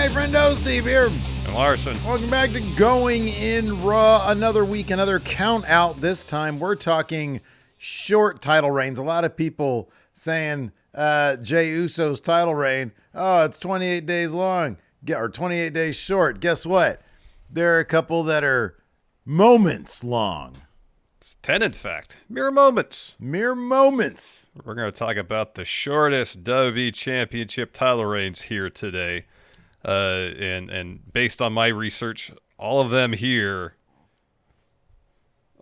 Hey, friendo, Steve here. And Larson. Welcome back to Going in Raw. Another week, another count out. This time, we're talking short title reigns. A lot of people saying Jey Uso's title reign, it's 28 days long, or 28 days short. Guess what? There are a couple that are moments long. It's 10, in fact. Mere moments. Mere moments. We're going to talk about the shortest WWE Championship title reigns here today. And based on my research, all of them here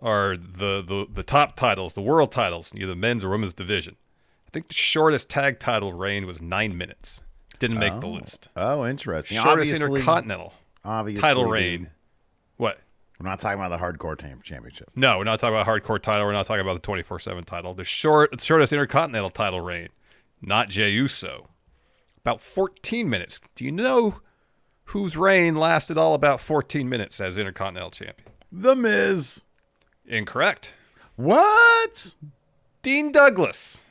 are the top titles, the world titles, either the men's or women's division. I think the shortest tag title reign was 9 minutes. Didn't make the list. Oh, interesting. Shortest intercontinental title reign. What? We're not talking about the hardcore championship. No, we're not talking about hardcore title. We're not talking about the 24/7 title. The shortest intercontinental title reign, not Jey Uso. About 14 minutes. Do you know whose reign lasted all about 14 minutes as Intercontinental Champion? The Miz. Incorrect. What? Dean Douglas.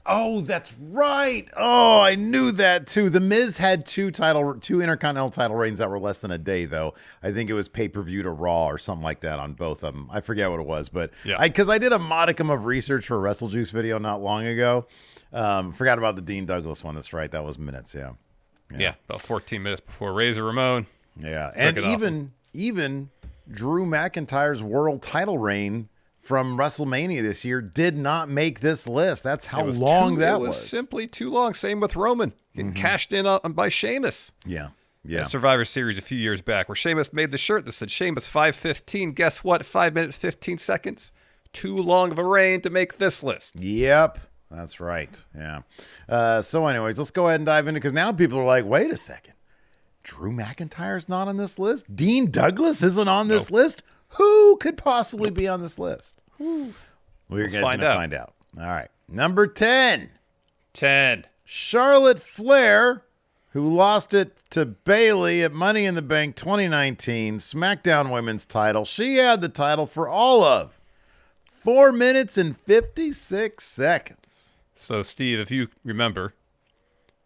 Oh, that's right. Oh, I knew that too. The Miz had two Intercontinental title reigns that were less than a day, though. I think it was pay-per-view to Raw or something like that on both of them. I forget what it was, but because I did a modicum of research for a WrestleJuice video not long ago. Forgot about the Dean Douglas one. That's right. That was minutes. Yeah, about 14 minutes before Razor Ramon. Yeah, and even Drew McIntyre's world title reign from WrestleMania this year did not make this list. That's how long that was. It was simply too long. Same with Roman. Getting cashed in by Sheamus. Yeah. Survivor Series a few years back where Sheamus made the shirt that said Sheamus 5:15. Guess what? 5 minutes, 15 seconds. Too long of a reign to make this list. Yep. That's right. Yeah. So anyways, let's go ahead and dive into it because now people are like, wait a second. Drew McIntyre's not on this list? Dean Douglas isn't on this list? Who could possibly be on this list? Well, you're guys going to find out. All right. Number 10. 10. Charlotte Flair, who lost it to Bayley at Money in the Bank 2019, SmackDown Women's title. She had the title for all of 4 minutes and 56 seconds. So, Steve, if you remember,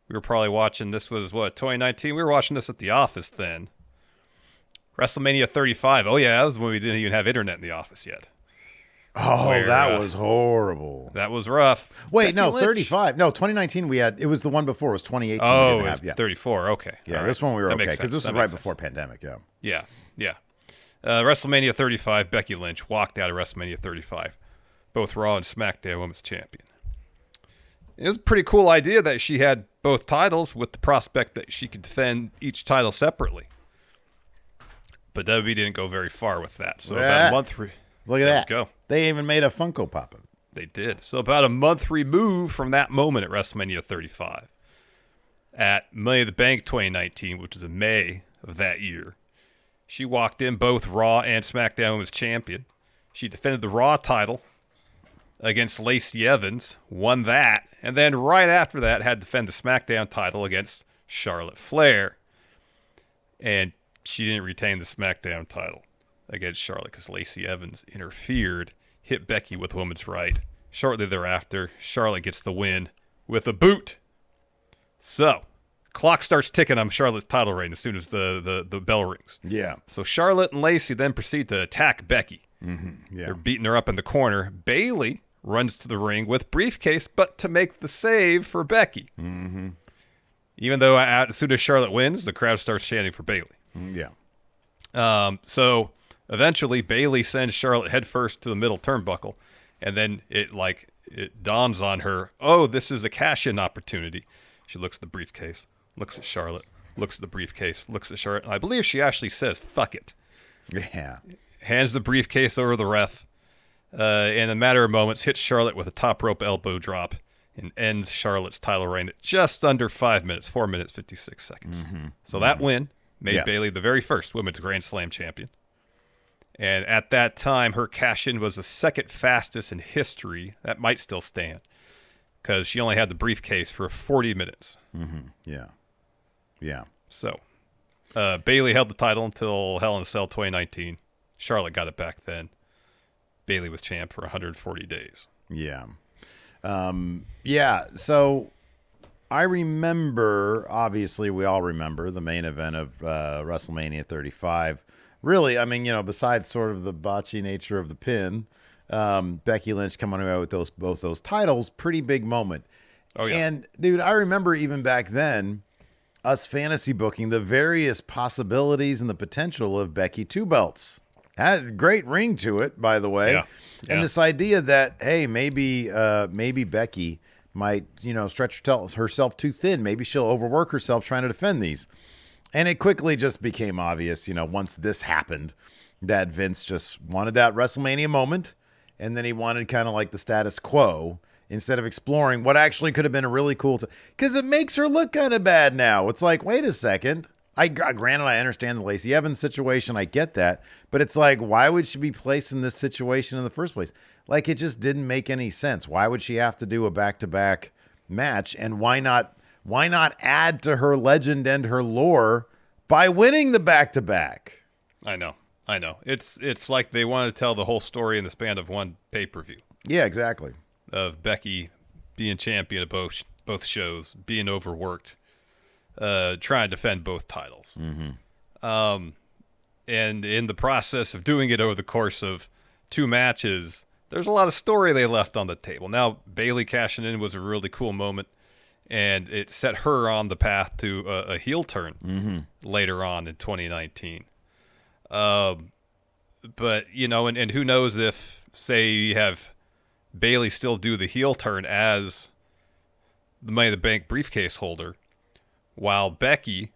we were probably watching, this was, 2019? We were watching this at the office then. WrestleMania 35. Oh, yeah, that was when we didn't even have internet in the office yet. Oh, that was horrible. That was rough. Wait, no, 35. No, 2019 we had, it was the one before. It was 2018. Oh, it was 34. Okay. Yeah, this one we were okay because this was right before pandemic, Yeah. WrestleMania 35, Becky Lynch walked out of WrestleMania 35. Both Raw and SmackDown Women's Champion. It was a pretty cool idea that she had both titles with the prospect that she could defend each title separately. But WWE didn't go very far with that. So about a month... Look at that. Go. They even made a Funko Pop of it. They did. So about a month removed from that moment at WrestleMania 35, at Money in the Bank 2019, which was in May of that year, she walked in both Raw and SmackDown Women's Champion. She defended the Raw title against Lacey Evans, won that, and then right after that had to defend the SmackDown title against Charlotte Flair. And she didn't retain the SmackDown title against Charlotte because Lacey Evans interfered, hit Becky with women's right. Shortly thereafter, Charlotte gets the win with a boot. So, clock starts ticking on Charlotte's title reign as soon as the bell rings. Yeah. So Charlotte and Lacey then proceed to attack Becky. Mm-hmm. Yeah. They're beating her up in the corner. Bayley runs to the ring with briefcase, but to make the save for Becky. Mm-hmm. Even though as soon as Charlotte wins, the crowd starts chanting for Bayley. Yeah. So eventually Bayley sends Charlotte headfirst to the middle turnbuckle, and then it dawns on her, oh, this is a cash-in opportunity. She looks at the briefcase, looks at Charlotte, looks at the briefcase, looks at Charlotte, and I believe she actually says, fuck it. Yeah. Hands the briefcase over the ref, in a matter of moments, hits Charlotte with a top rope elbow drop, and ends Charlotte's title reign at just under 5 minutes, 4 minutes, 56 seconds. Mm-hmm. So that win made Bayley the very first Women's Grand Slam champion. And at that time, her cash-in was the second fastest in history. That might still stand because she only had the briefcase for 40 minutes. Mm-hmm. Yeah. Yeah. So Bayley held the title until Hell in a Cell 2019. Charlotte got it back then. Bayley was champ for 140 days. Yeah. Yeah. So I remember, obviously, we all remember the main event of WrestleMania 35. Really, I mean, besides sort of the botchy nature of the pin, Becky Lynch coming away with both those titles, pretty big moment. Oh, yeah. And, dude, I remember even back then, us fantasy booking the various possibilities and the potential of Becky 2 belts. Had a great ring to it, by the way. Yeah. And this idea that, hey, maybe Becky might, stretch herself too thin. Maybe she'll overwork herself trying to defend these. And it quickly just became obvious, once this happened, that Vince just wanted that WrestleMania moment. And then he wanted kind of like the status quo instead of exploring what actually could have been a really cool because it makes her look kind of bad now. It's like, wait a second. Granted, I understand the Lacey Evans situation. I get that. But it's like, why would she be placed in this situation in the first place? Like, it just didn't make any sense. Why would she have to do a back-to-back match? And why not add to her legend and her lore by winning the back-to-back? I know. It's like they want to tell the whole story in the span of one pay-per-view. Yeah, exactly. Of Becky being champion of both shows, being overworked, trying to defend both titles. Mm-hmm. And in the process of doing it over the course of 2 matches, there's a lot of story they left on the table. Now, Bayley cashing in was a really cool moment, and it set her on the path to a heel turn later on in 2019. But, and who knows if, say, you have Bayley still do the heel turn as the Money in the Bank briefcase holder, while Becky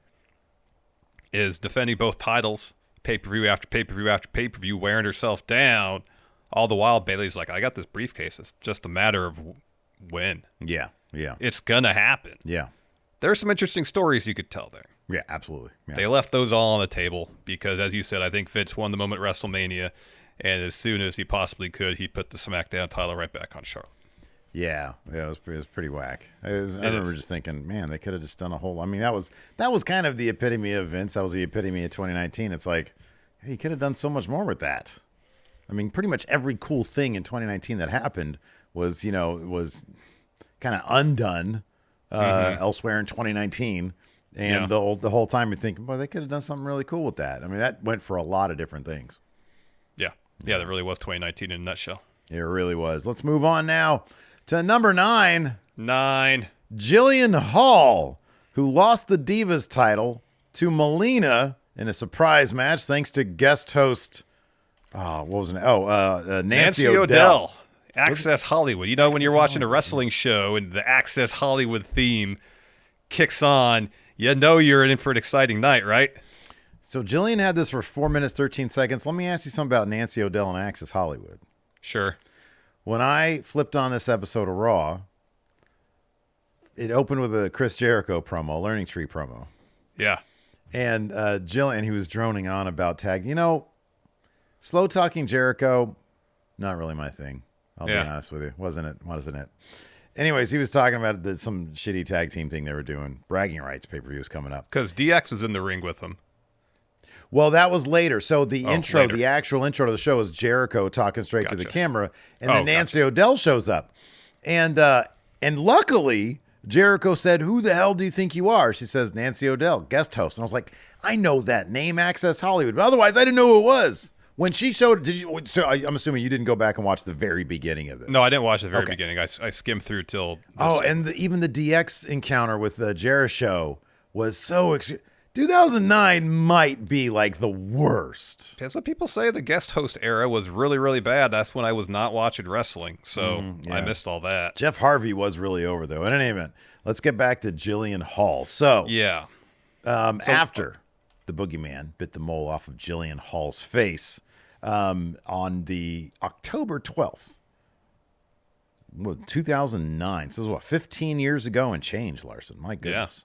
is defending both titles, pay-per-view after pay-per-view after pay-per-view, wearing herself down. All the while, Bayley's like, I got this briefcase. It's just a matter of when. Yeah. It's going to happen. Yeah. There's some interesting stories you could tell there. Yeah, absolutely. Yeah. They left those all on the table because, as you said, I think Vince won the moment at WrestleMania, and as soon as he possibly could, he put the SmackDown title right back on Charlotte. Yeah, it was pretty whack. I remember just thinking, man, they could have just done a whole. I mean, that was kind of the epitome of Vince. That was the epitome of 2019. It's like, hey, you could have done so much more with that. I mean, pretty much every cool thing in 2019 that happened was kind of undone elsewhere in 2019. And the whole time you're thinking, boy, they could have done something really cool with that. I mean, that went for a lot of different things. Yeah, that really was 2019 in a nutshell. It really was. Let's move on now to number 9. Jillian Hall, who lost the Divas title to Melina in a surprise match thanks to guest host, what was it? Nancy O'Dell. Access Hollywood. When you're watching a wrestling show and the Access Hollywood theme kicks on, you're in for an exciting night, right? So Jillian had this for 4 minutes, 13 seconds. Let me ask you something about Nancy O'Dell and Access Hollywood. Sure. When I flipped on this episode of Raw, it opened with a Chris Jericho promo, Learning Tree promo. Yeah. And Jillian, he was droning on about tag. Slow talking Jericho, not really my thing. I'll be honest with you. Wasn't it? Anyways, he was talking about some shitty tag team thing they were doing. Bragging rights pay-per-view was coming up. Because DX was in the ring with him. Well, that was later. So the actual intro to the show is Jericho talking straight to the camera, and then Nancy O'Dell shows up. And luckily, Jericho said, "Who the hell do you think you are?" She says, "Nancy O'Dell, guest host." And I was like, I know that name, Access Hollywood. But otherwise, I didn't know who it was. When she showed, so I'm assuming you didn't go back and watch the very beginning of it. No, I didn't watch the very beginning. I skimmed through till. Even the DX encounter with the Jericho was so 2009 might be like the worst. That's what people say. The guest host era was really, really bad. That's when I was not watching wrestling, so I missed all that. Jeff Harvey was really over, though. In any event, let's get back to Jillian Hall. So, after the boogeyman bit the mole off of Jillian Hall's face on the October 12th, 2009. So this was 15 years ago and change, Larson. My goodness.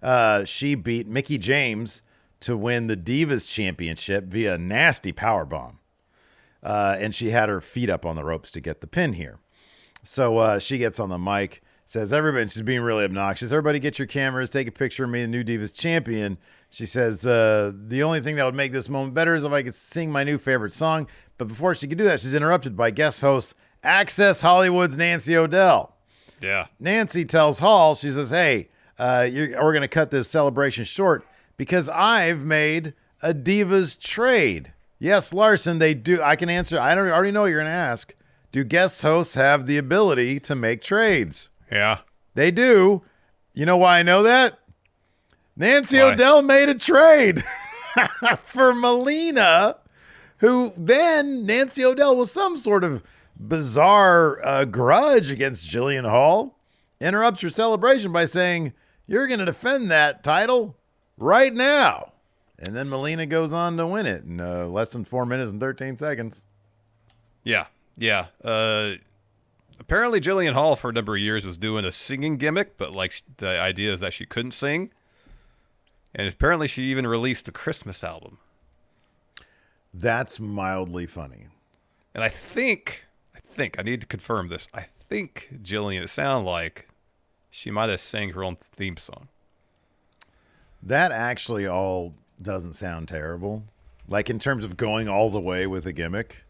Yeah. She beat Mickie James to win the Divas Championship via a nasty powerbomb. And she had her feet up on the ropes to get the pin here. So she gets on the mic, says, everybody, she's being really obnoxious. Everybody get your cameras, take a picture of me, the new Divas Champion. She says, the only thing that would make this moment better is if I could sing my new favorite song. But before she could do that, she's interrupted by guest host Access Hollywood's Nancy O'Dell. Yeah. Nancy tells Hall, she says, hey, we're going to cut this celebration short because I've made a Divas trade. Yes, Larson, they do. I can answer. Already know what you're going to ask. Do guest hosts have the ability to make trades? Yeah. They do. You know why I know that? Nancy O'Dell made a trade for Melina, who then Nancy O'Dell was some sort of bizarre grudge against Jillian Hall, interrupts her celebration by saying, "You're going to defend that title right now." And then Melina goes on to win it in less than 4 minutes and 13 seconds. Yeah. Apparently Jillian Hall for a number of years was doing a singing gimmick, but like the idea is that she couldn't sing. And apparently she even released a Christmas album. That's mildly funny. And I think I need to confirm this. I think Jillian, it sounded like she might have sang her own theme song. That actually all doesn't sound terrible. Like in terms of going all the way with a gimmick.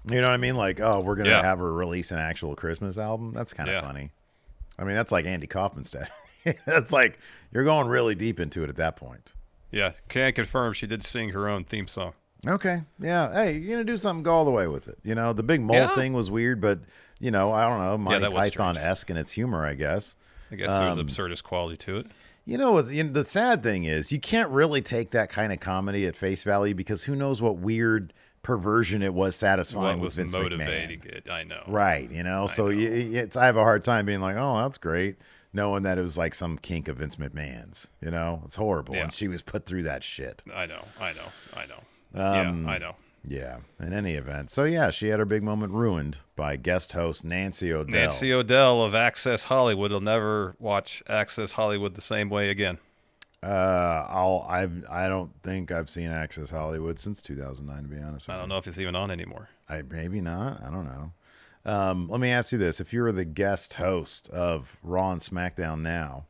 You know what I mean? Like, oh, we're going to have her release an actual Christmas album. That's kind of funny. I mean, that's like Andy Kaufman stuff. That's like, you're going really deep into it at that point. Yeah, can confirm she did sing her own theme song. Okay, yeah. Hey, you're going to do something, go all the way with it. You know, the big mole thing was weird, but, you know, I don't know, Monty Python-esque in its humor, I guess. I guess there was absurdist quality to it. You know, the sad thing is you can't really take that kind of comedy at face value because who knows what weird perversion it was satisfying with Vince motivating McMahon. It, I know. Right, you know, I have a hard time being like, oh, that's great, knowing that it was like some kink of Vince McMahon's, you know, it's horrible. And she was put through that shit. I know. I know. Yeah, in any event. So, yeah, she had her big moment ruined by guest host Nancy O'Dell. Nancy O'Dell of Access Hollywood will never watch Access Hollywood the same way again. I don't think I've seen Access Hollywood since 2009, to be honest with you. I don't know if it's even on anymore. Maybe not. I don't know. Let me ask you this. If you were the guest host of Raw and SmackDown now,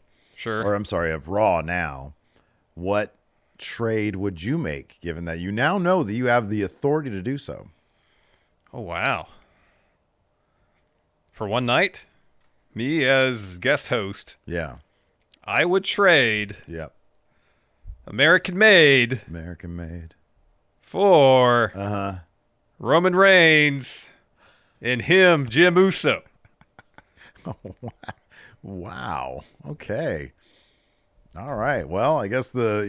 or I'm sorry, of Raw now, what trade would you make, given that you now know that you have the authority to do so? Oh, wow. For one night, me as guest host, I would trade American Made for Roman Reigns and him, Jim Uso. Wow. Okay. All right. Well, I guess the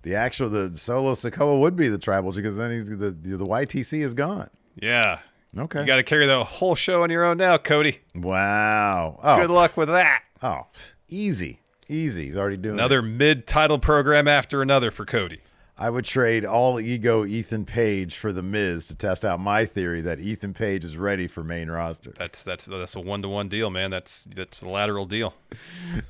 Solo Sikoa would be the tribal because then the YTC is gone. Yeah. Okay. You got to carry the whole show on your own now, Cody. Wow. Oh. Good luck with that. Oh, easy. He's already doing another mid-title program after another for Cody. I would trade all ego Ethan Page for The Miz to test out my theory that Ethan Page is ready for main roster. That's a 1-to-1 deal, man. That's a lateral deal.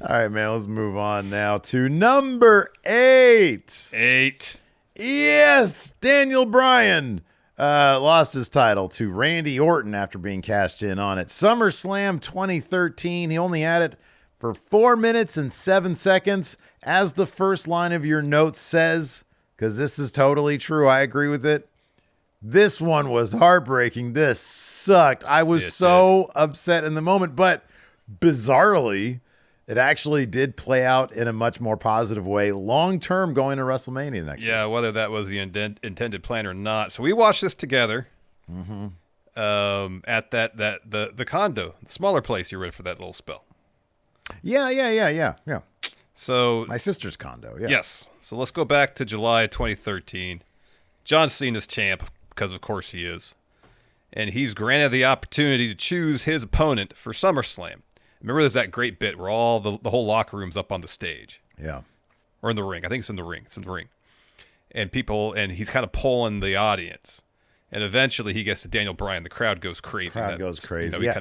All right, man. Let's move on now to number 8. Yes, Daniel Bryan lost his title to Randy Orton after being cashed in on it. SummerSlam 2013. He only had it for 4 minutes and 7 seconds, as the first line of your notes says, because this is totally true. I agree with it. This one was heartbreaking. This sucked. I was so upset in the moment, but bizarrely, it actually did play out in a much more positive way long-term going to WrestleMania next year. Yeah, whether that was the intended plan or not. So we watched this together at the condo, the smaller place you were in for that little spell. Yeah. So my sister's condo. Yeah. Yes. So let's go back to July 2013. John Cena's champ, because of course he is, and he's granted the opportunity to choose his opponent for SummerSlam. Remember, there's that great bit where all the whole locker room's up on the stage. Yeah. Or in the ring. I think it's in the ring. And he's kind of polling the audience. And eventually he gets to Daniel Bryan. The crowd goes crazy. He kind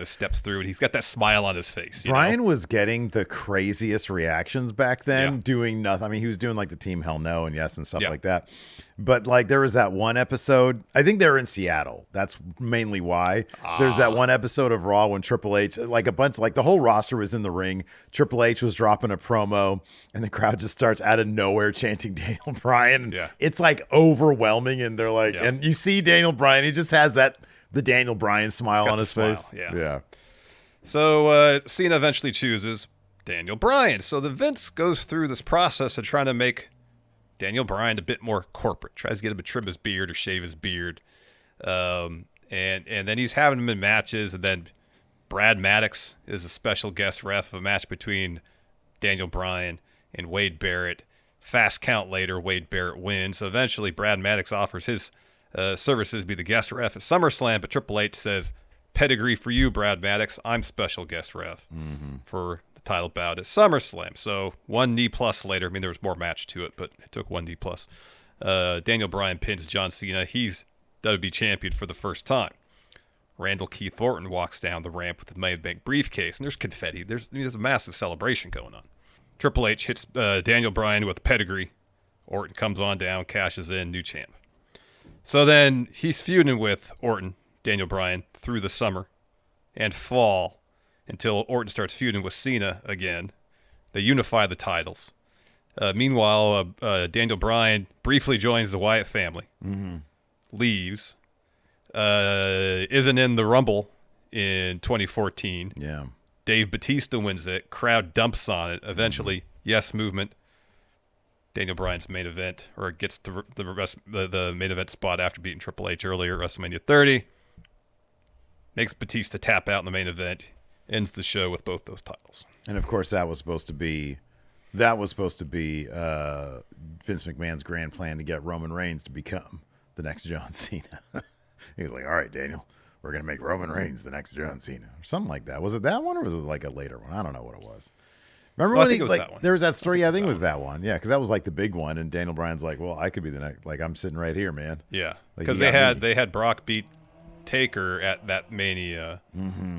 of steps through and he's got that smile on his face. Bryan was getting the craziest reactions back then, doing nothing. I mean, he was doing like the Team Hell No and Yes and stuff like that. But like there was that one episode, I think they were in Seattle. That's mainly why. There's that one episode of Raw when Triple H, like the whole roster was in the ring. Triple H was dropping a promo and the crowd just starts out of nowhere chanting Daniel Bryan. Yeah. It's like overwhelming. And they're like, and you see Daniel Bryan, he just has the Daniel Bryan smile on his face. Yeah. So Cena eventually chooses, Daniel Bryan. So the Vince goes through this process of trying to make Daniel Bryan a bit more corporate. Tries to get him to trim his beard or shave his beard. And then he's having him in matches. And then Brad Maddox is a special guest ref of a match between Daniel Bryan and Wade Barrett. Fast count later, Wade Barrett wins. So eventually Brad Maddox offers his services to be the guest ref at SummerSlam, but Triple H says, pedigree for you, Brad Maddox. I'm special guest ref for the title bout at SummerSlam. So 1 knee plus later, I mean, there was more match to it, but it took 1 knee plus. Daniel Bryan pins John Cena. He's WWE champion for the first time. Randall Keith Orton walks down the ramp with the Money in the Bank briefcase, and there's confetti. There's a massive celebration going on. Triple H hits Daniel Bryan with pedigree. Orton comes on down, cashes in, new champ. So then he's feuding with Orton, Daniel Bryan, through the summer and fall until Orton starts feuding with Cena again. They unify the titles. Meanwhile, Daniel Bryan briefly joins the Wyatt family, leaves, isn't in the Rumble in 2014. Yeah. Dave Bautista wins it. Crowd dumps on it. Eventually, Yes Movement. Daniel Bryan's main event, or gets the main event spot after beating Triple H earlier at WrestleMania 30. Makes Batista tap out in the main event. Ends the show with both those titles. And of course, that was supposed to be Vince McMahon's grand plan to get Roman Reigns to become the next John Cena. He was like, all right, Daniel, we're going to make Roman Reigns the next John Cena. Or something like that. Was it that one or was it like a later one? I don't know what it was. Remember when that one. There was that story? Yeah, I think it was that one. Yeah, because that was like the big one. And Daniel Bryan's like, well, I could be the next. Like, I'm sitting right here, man. Yeah, because they had Brock beat Taker at that Mania.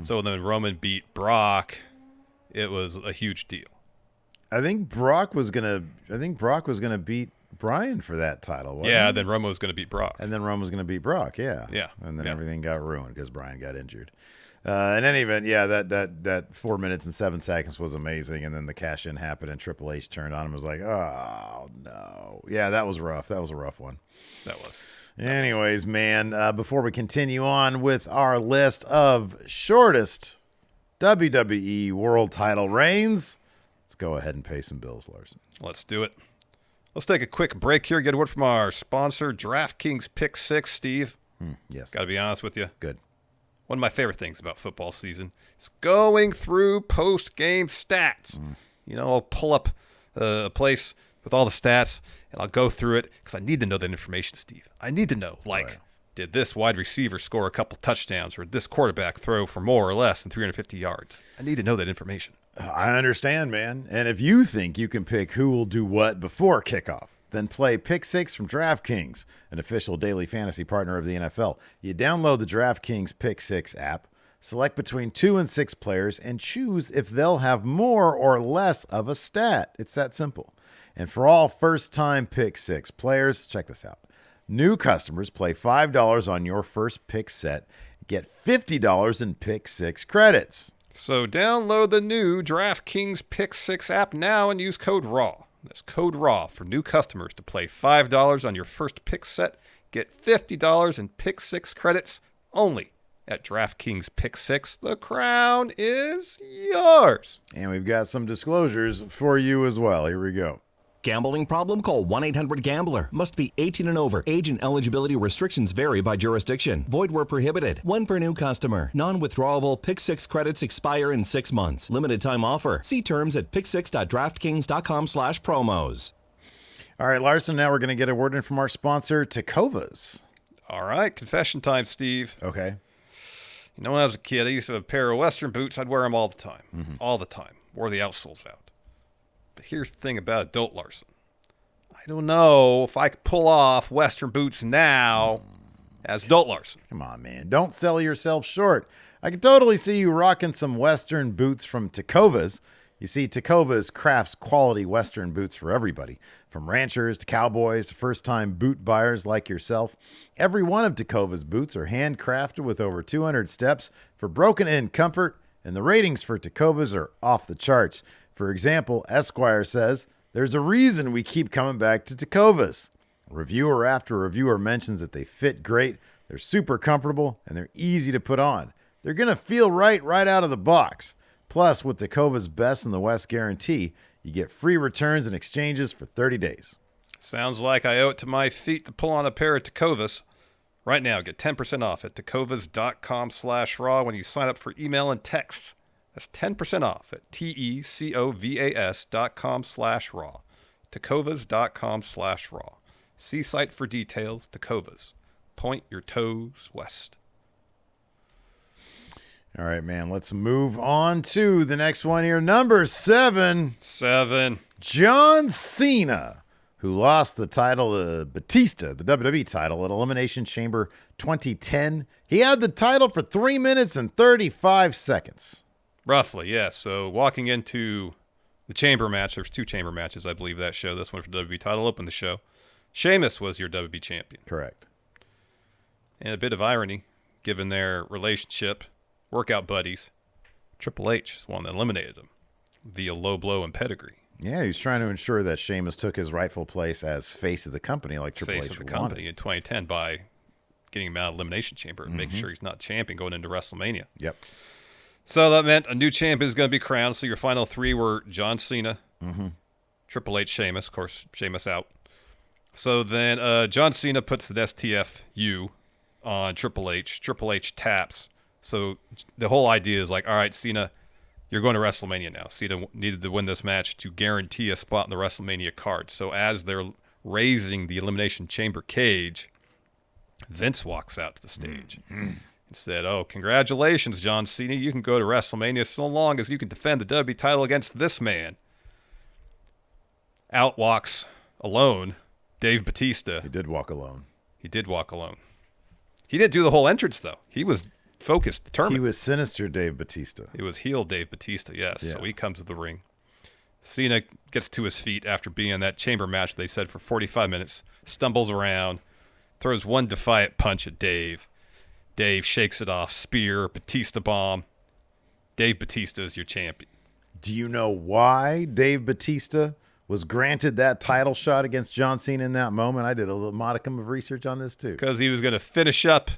So then Roman beat Brock, it was a huge deal. I think Brock was gonna beat Bryan for that title. Yeah, then Roman was gonna beat Brock. And then Roman was gonna beat Brock. Yeah. And then everything got ruined because Bryan got injured. In any event, yeah, that 4 minutes and 7 seconds was amazing, and then the cash in happened, and Triple H turned on him and was like, "Oh no, yeah, that was rough. That was a rough one." That was. Anyways, man, before we continue on with our list of shortest WWE World Title reigns, let's go ahead and pay some bills, Larson. Let's do it. Let's take a quick break here. Get a word from our sponsor, DraftKings Pick 6, Steve. Yes. Got to be honest with you. Good. One of my favorite things about football season is going through post-game stats. You know, I'll pull up a place with all the stats, and I'll go through it because I need to know that information, Steve. I need to know, did this wide receiver score a couple touchdowns, or did this quarterback throw for more or less than 350 yards? I need to know that information. I understand, man. And if you think you can pick who will do what before kickoff, then play Pick 6 from DraftKings, an official daily fantasy partner of the NFL. You download the DraftKings Pick 6 app, select between 2 and 6 players, and choose if they'll have more or less of a stat. It's that simple. And for all first-time Pick 6 players, check this out. New customers play $5 on your first pick set, get $50 in Pick 6 credits. So download the new DraftKings Pick 6 app now and use code RAW. That's code RAW for new customers to play $5 on your first pick set. Get $50 in Pick 6 credits only at DraftKings Pick 6. The crown is yours. And we've got some disclosures for you as well. Here we go. Gambling problem? Call 1-800-GAMBLER. Must be 18 and over. Age and eligibility restrictions vary by jurisdiction. Void where prohibited. One per new customer. Non-withdrawable Pick 6 credits expire in 6 months. Limited time offer. See terms at pick6.draftkings.com/promos. All right, Larson, now we're going to get a word in from our sponsor, Tecovas. All right, confession time, Steve. Okay. You know, when I was a kid, I used to have a pair of Western boots. I'd wear them all the time. All the time. Wore the outsoles out. But here's the thing about adult Larson. I don't know if I could pull off Western boots now as adult Larson. Come on, man. Don't sell yourself short. I can totally see you rocking some Western boots from Tecovas. You see, Tecovas crafts quality Western boots for everybody, from ranchers to cowboys to first-time boot buyers like yourself. Every one of Tecovas boots are handcrafted with over 200 steps for broken-in comfort, and the ratings for Tecovas are off the charts. For example, Esquire says, there's a reason we keep coming back to Tecovas. Reviewer after reviewer mentions that they fit great, they're super comfortable, and they're easy to put on. They're going to feel right out of the box. Plus, with Takova's Best in the West guarantee, you get free returns and exchanges for 30 days. Sounds like I owe it to my feet to pull on a pair of Takovas. Right now, get 10% off at tecovas.com/raw when you sign up for email and text. That's 10% off at tecovas.com/raw. tecovas.com/raw. See site for details. Tecovas. Point your toes west. All right, man, let's move on to the next one here. Number 7. John Cena, who lost the title to Batista, the WWE title, at Elimination Chamber 2010. He had the title for 3 minutes and 35 seconds. Roughly, yes. So walking into the chamber match, there's 2 chamber matches, I believe, that show. This one for the WWE title opened the show. Sheamus was your WWE champion. Correct. And a bit of irony, given their relationship, workout buddies, Triple H is the one that eliminated him via low blow and pedigree. Yeah, he was trying to ensure that Sheamus took his rightful place as face of the company, like Triple H Face of the wanted. company in 2010 by getting him out of Elimination Chamber and making sure he's not champion going into WrestleMania. Yep. So that meant a new champion is going to be crowned. So your final 3 were John Cena, Triple H, Sheamus. Of course, Sheamus out. So then John Cena puts the STFU on Triple H. Triple H taps. So the whole idea is like, all right, Cena, you're going to WrestleMania now. Cena needed to win this match to guarantee a spot in the WrestleMania card. So as they're raising the Elimination Chamber cage, Vince walks out to the stage and said, oh, congratulations, John Cena. You can go to WrestleMania so long as you can defend the WWE title against this man. Out walks alone Dave Batista. He did walk alone. He did walk alone. He didn't do the whole entrance, though. He was focused, determined. He was sinister Dave Batista. It was heel Dave Batista, yes. Yeah. So he comes to the ring. Cena gets to his feet after being in that chamber match, they said, for 45 minutes. Stumbles around. Throws one defiant punch at Dave. Dave shakes it off. Spear. Batista bomb. Dave Batista is your champion. Do you know why Dave Batista was granted that title shot against John Cena in that moment? I did a little modicum of research on this, too. Because he was going to finish up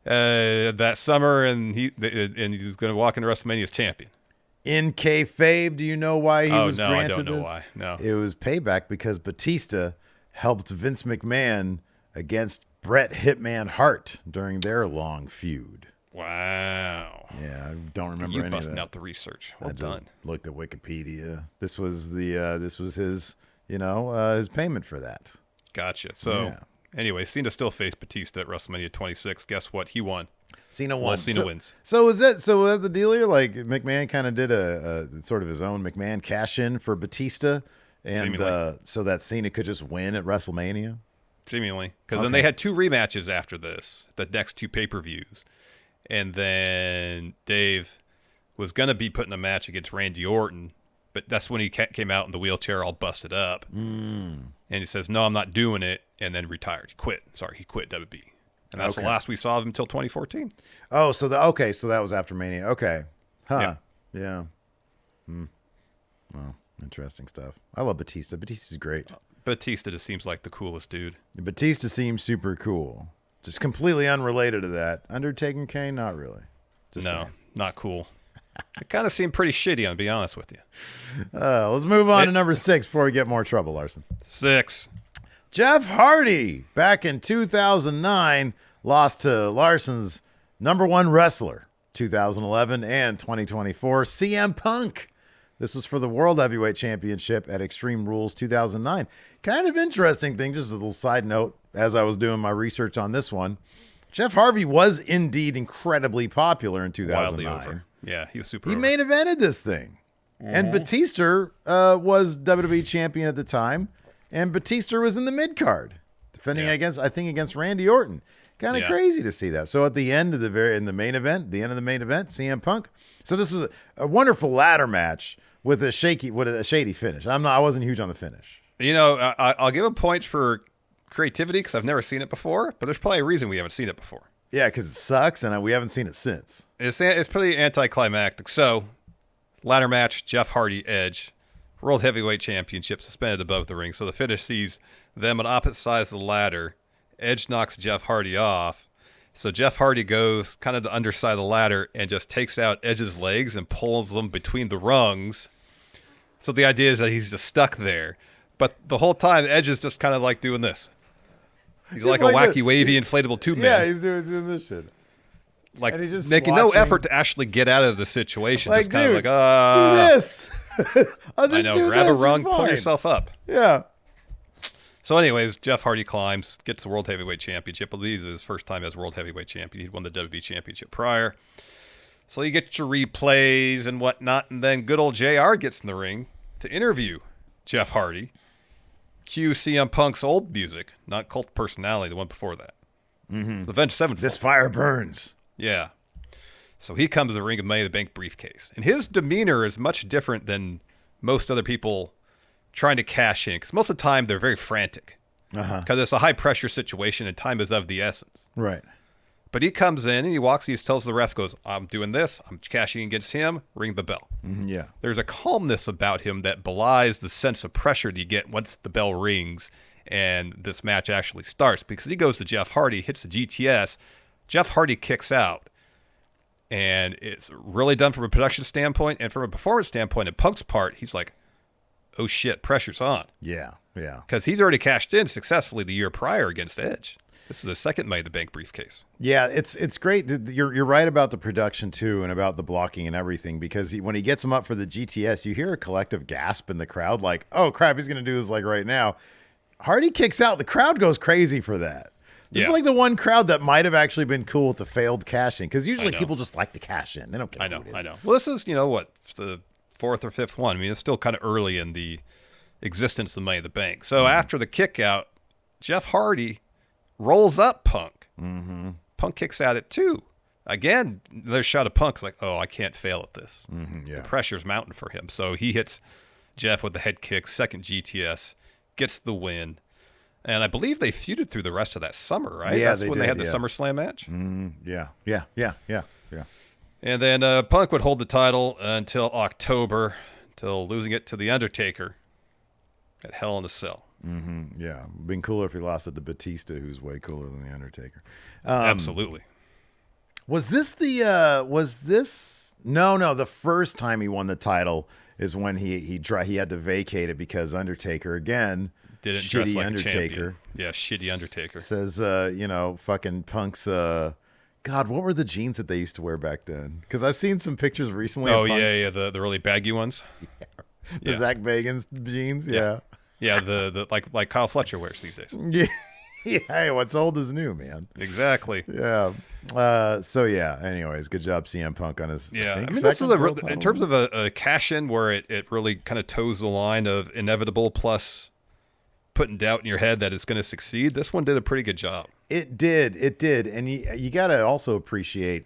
that summer, and he was going to walk into WrestleMania as champion. In kayfabe, do you know why he was granted this? I don't know why. No. It was payback because Batista helped Vince McMahon against Bret Hitman Hart during their long feud. Wow. Yeah, I don't remember You any of busting that. out the research. Well I just done. looked at Wikipedia. This was his, his payment for that. Gotcha. So, Yeah. anyway, Cena still faced Batista at WrestleMania 26. Guess what? He won. Cena won. Well, Cena wins. So was that the deal here? Like McMahon kind of did a sort of his own McMahon cash in for Batista, and Seemingly. so that Cena could just win at WrestleMania. Seemingly. Because then they had 2 rematches after this, the next 2 pay-per-views. And then Dave was going to be putting a match against Randy Orton, but that's when he came out in the wheelchair all busted up. And he says, no, I'm not doing it, and then retired. He quit. He quit WWE. And that's the last we saw of him until 2014. Oh, so that was after Mania. Okay. Huh. Yeah. Well, interesting stuff. I love Batista. Batista's great. Batista just seems like the coolest dude. Batista seems super cool. Just completely unrelated to that. Undertaker Kane, not really. Just No, saying. not cool. It kind of seemed pretty shitty, I'll be honest with you. Let's move on to number 6 before we get more trouble, Larson. 6. Jeff Hardy, back in 2009, lost to Larson's number 1 wrestler, 2011 and 2024, CM Punk. This was for the World Heavyweight Championship at Extreme Rules 2009. Kind of interesting thing, just a little side note, as I was doing my research on this one. Jeff Hardy was indeed incredibly popular in 2009. Wildly over. Yeah, he was super He over. main evented this thing. And Batista was WWE champion at the time. And Batista was in the mid-card, defending against Randy Orton. Kind of crazy to see that. So at the end of the main event, CM Punk. So this was a wonderful ladder match with a shady finish. I wasn't huge on the finish. You know, I'll give him points for creativity because I've never seen it before, but there's probably a reason we haven't seen it before. Yeah, because it sucks, and we haven't seen it since. It's pretty anticlimactic. So, ladder match, Jeff Hardy, Edge, World Heavyweight Championship suspended above the ring. So the finish sees them on opposite sides of the ladder. Edge knocks Jeff Hardy off, So Jeff Hardy goes kind of the underside of the ladder and just takes out Edge's legs and pulls them between the rungs. So the idea is that he's just stuck there. But the whole time, Edge is just kind of like doing this. He's like a wacky, wavy, inflatable tube man. Yeah, he's doing this shit. Like, and he's just making watching. no effort to actually get out of the situation. Like, just kind dude, of like, do this. I'll just I know, do grab this, a rung, you're pull fine. yourself up. Yeah. So anyways, Jeff Hardy climbs, gets the World Heavyweight Championship. I believe it was his first time as World Heavyweight Champion. He'd won the WWE Championship prior. So you get your replays and whatnot, and then good old JR gets in the ring to interview Jeff Hardy. Cue CM Punk's old music, not Cult Personality, the one before that. The Avenged Sevenfold. This fire burns. Yeah. So he comes to the ring with Money in the Bank briefcase. And his demeanor is much different than most other people trying to cash in. Because most of the time, they're very frantic. Because it's a high-pressure situation and time is of the essence. Right. But he comes in and he walks, he tells the ref, goes, I'm doing this. I'm cashing against him. Ring the bell. Yeah. There's a calmness about him that belies the sense of pressure that you get once the bell rings and this match actually starts. Because he goes to Jeff Hardy, hits the GTS. Jeff Hardy kicks out. And it's really done from a production standpoint. And from a performance standpoint, at Punk's part, he's like, oh shit, pressure's on. Yeah. Yeah. Because he's already cashed in successfully the year prior against Edge. This is the second Money in the Bank briefcase. Yeah, it's great. You're right about the production too, and about the blocking and everything. Because when he gets him up for the GTS, you hear a collective gasp in the crowd, like, "Oh crap, he's gonna do this like right now." Hardy kicks out. The crowd goes crazy for that. This is like the one crowd that might have actually been cool with the failed cash in, because usually people just like to cash in. They don't care. I know. Well, this is the fourth or fifth one. I mean, it's still kind of early in the existence of the Money in the Bank. So after the kick out, Jeff Hardy rolls up Punk. Punk kicks at it too. Again, another shot of Punk's like, oh, I can't fail at this. The pressure's mounting for him. So he hits Jeff with the head kick, second GTS, gets the win. And I believe they feuded through the rest of that summer, right? Yeah, That's when they had the SummerSlam match. Yeah. And then Punk would hold the title until October, until losing it to The Undertaker at Hell in a Cell. Yeah, been cooler if he lost it to Batista, who's way cooler than The Undertaker. Absolutely. Was this the first time he won the title is when he had to vacate it because Undertaker again didn't dress shitty like Undertaker. a champion. Yeah, shitty Undertaker. Says fucking Punk's God, what were the jeans that they used to wear back then? Because I've seen some pictures recently. Oh of Punk. yeah, the really baggy ones. The Zach Bagans jeans. Yeah. Yeah, the like Kyle Fletcher wears these days. Yeah, hey, what's old is new, man. Exactly. Yeah. Anyways, good job CM Punk on his. Yeah, I mean, this is in terms of a cash in where it really kind of toes the line of inevitable plus putting doubt in your head that it's going to succeed. This one did a pretty good job. It did, and you got to also appreciate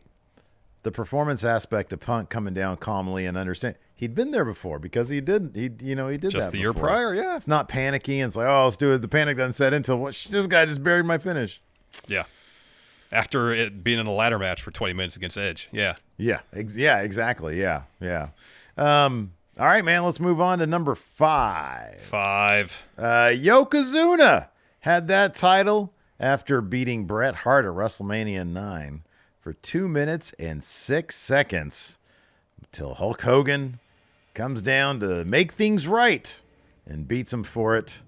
the performance aspect of Punk coming down calmly and understand he'd been there before because he did just that the year before. prior. Yeah, it's not panicky and it's like, oh, let's do it. The panic doesn't set in until this guy just buried my finish. Yeah, after it being in a ladder match for 20 minutes against Edge. Yeah, exactly. Yeah. All right, man. Let's move on to number 5. Yokozuna had that title after beating Bret Hart at WrestleMania 9 for 2 minutes and 6 seconds until Hulk Hogan comes down to make things right and beats him for it.